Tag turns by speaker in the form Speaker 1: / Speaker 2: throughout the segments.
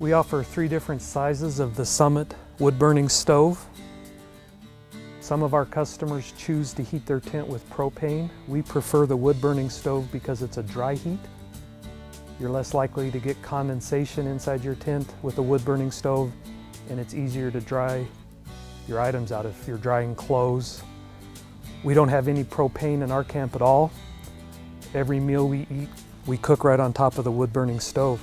Speaker 1: We offer 3 different sizes of the Summit wood-burning stove. Some of our customers choose to heat their tent with propane. We prefer the wood-burning stove because it's a dry heat. You're less likely to get condensation inside your tent with a wood-burning stove, and it's easier to dry your items out if you're drying clothes. We don't have any propane in our camp at all. Every meal we eat, we cook right on top of the wood-burning stove.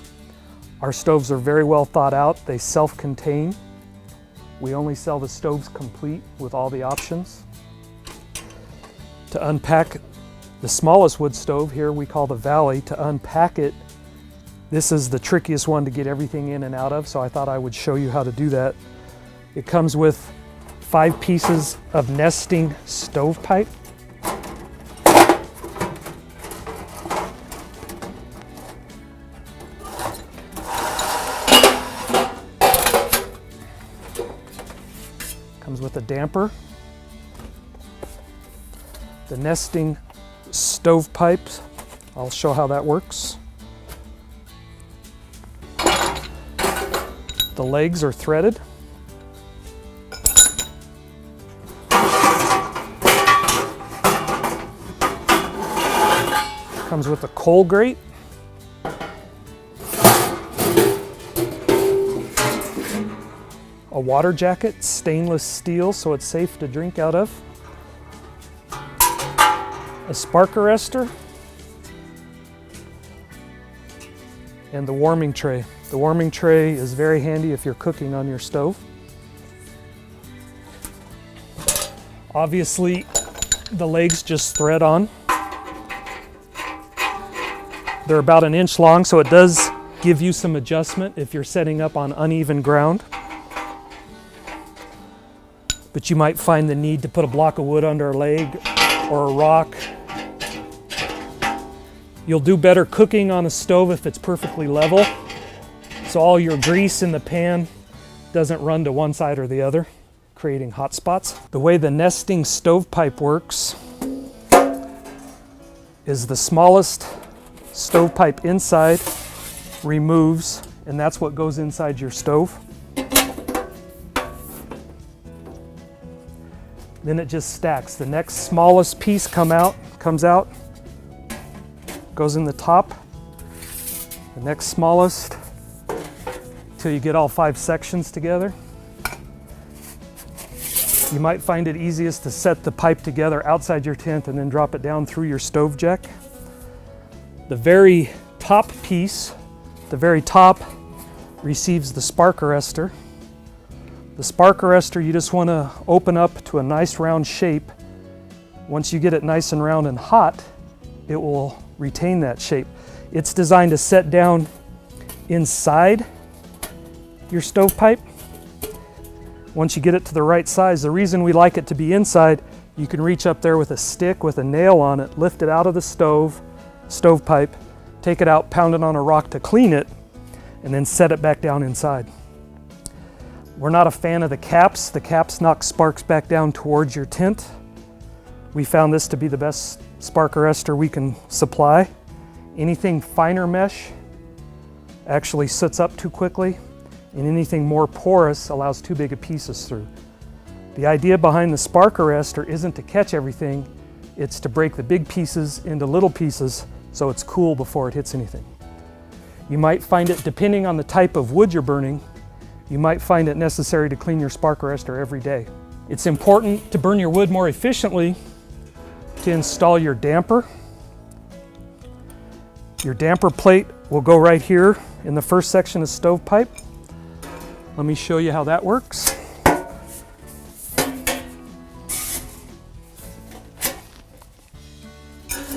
Speaker 1: Our stoves are very well thought out. They self-contain. We only sell the stoves complete with all the options. To unpack the smallest wood stove here, we call the Valley. To unpack it, this is the trickiest one to get everything in and out of, so I thought I would show you how to do that. It comes with 5 pieces of nesting stovepipe. Comes with a damper. The nesting stovepipes, I'll show how that works. The legs are threaded. Comes with a coal grate. A water jacket, stainless steel, so it's safe to drink out of. A spark arrestor. And the warming tray. The warming tray is very handy if you're cooking on your stove. Obviously, the legs just thread on. They're about 1 inch long, so it does give you some adjustment if you're setting up on uneven ground. But you might find the need to put a block of wood under a leg or a rock. You'll do better cooking on a stove if it's perfectly level, so all your grease in the pan doesn't run to one side or the other, creating hot spots. The way the nesting stovepipe works is the smallest stovepipe inside removes, and that's what goes inside your stove. Then it just stacks. The next smallest piece comes out, goes in the top. The next smallest, till you get all 5 sections together. You might find it easiest to set the pipe together outside your tent and then drop it down through your stove jack. The very top piece, the very top, receives the spark arrestor. The spark arrestor, you just want to open up to a nice round shape. Once you get it nice and round and hot, it will retain that shape. It's designed to set down inside your stovepipe. Once you get it to the right size, the reason we like it to be inside, you can reach up there with a stick with a nail on it, lift it out of the stovepipe, take it out, pound it on a rock to clean it, and then set it back down inside. We're not a fan of the caps. The caps knock sparks back down towards your tent. We found this to be the best spark arrestor we can supply. Anything finer mesh actually soots up too quickly, and anything more porous allows too big of pieces through. The idea behind the spark arrestor isn't to catch everything, it's to break the big pieces into little pieces so it's cool before it hits anything. You might find it, depending on the type of wood you're burning, you might find it necessary to clean your spark arrestor every day. It's important to burn your wood more efficiently to install your damper. Your damper plate will go right here in the first section of stovepipe. Let me show you how that works.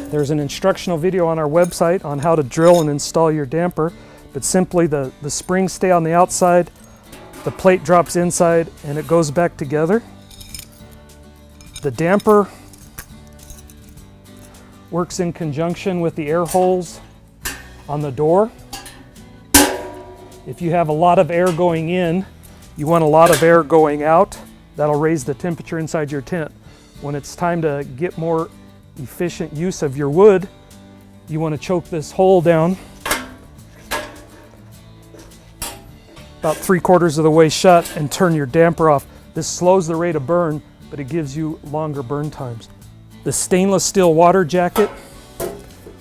Speaker 1: There's an instructional video on our website on how to drill and install your damper, but simply the springs stay on the outside, the plate drops inside, and it goes back together. The damper works in conjunction with the air holes on the door. If you have a lot of air going in, you want a lot of air going out. That'll raise the temperature inside your tent. When it's time to get more efficient use of your wood, you want to choke this hole down about 3/4 of the way shut and turn your damper off. This slows the rate of burn, but it gives you longer burn times. The stainless steel water jacket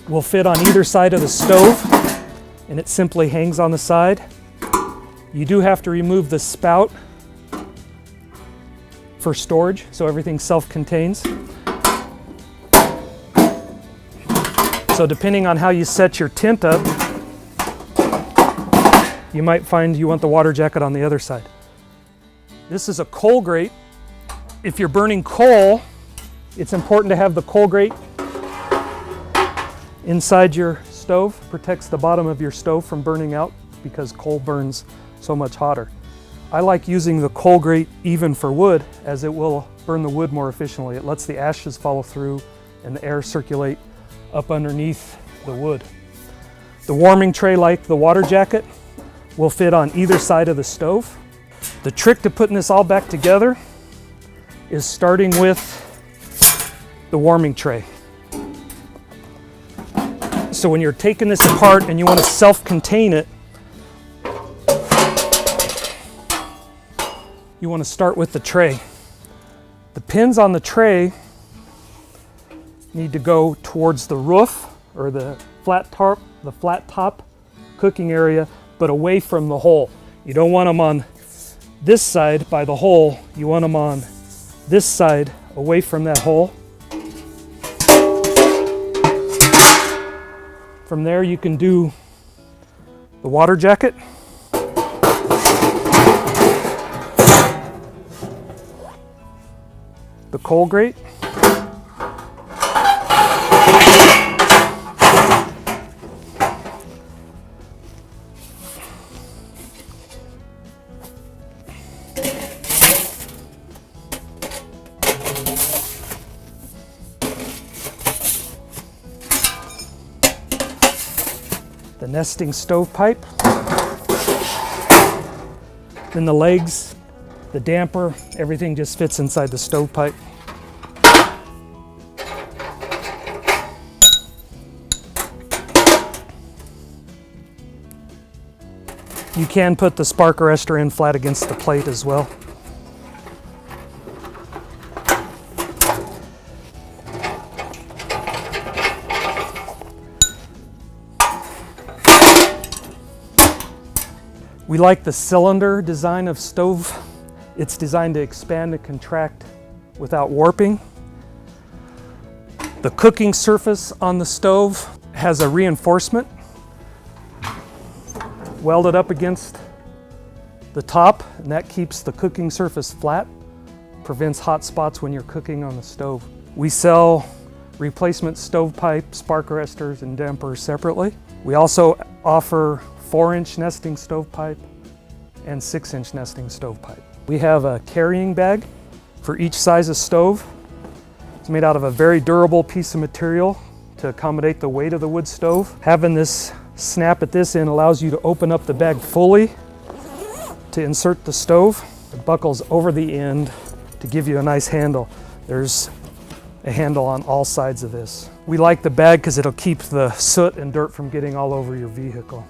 Speaker 1: will fit on either side of the stove, and it simply hangs on the side. You do have to remove the spout for storage, so everything self-contains. So depending on how you set your tint up, you might find you want the water jacket on the other side. This is a coal grate. If you're burning coal, it's important to have the coal grate inside your stove. Protects the bottom of your stove from burning out because coal burns so much hotter. I like using the coal grate even for wood, as it will burn the wood more efficiently. It lets the ashes follow through and the air circulate up underneath the wood. The warming tray, like the water jacket, will fit on either side of the stove. The trick to putting this all back together is starting with the warming tray. So when you're taking this apart and you want to self-contain it, you want to start with the tray. The pins on the tray need to go towards the roof or the flat top cooking area, but away from the hole. You don't want them on this side by the hole. You want them on this side away from that hole. From there you can do the water jacket. The coal grate. The nesting stovepipe. Then the legs, the damper, everything just fits inside the stovepipe. You can put the spark arrestor in flat against the plate as well. We like the cylinder design of stove. It's designed to expand and contract without warping. The cooking surface on the stove has a reinforcement welded up against the top, and that keeps the cooking surface flat, prevents hot spots when you're cooking on the stove. We sell replacement stovepipe, spark arrestors, and dampers separately. We also offer 4-inch nesting stovepipe and 6-inch nesting stovepipe. We have a carrying bag for each size of stove. It's made out of a very durable piece of material to accommodate the weight of the wood stove. Having this snap at this end allows you to open up the bag fully to insert the stove. It buckles over the end to give you a nice handle. There's a handle on all sides of this. We like the bag because it'll keep the soot and dirt from getting all over your vehicle.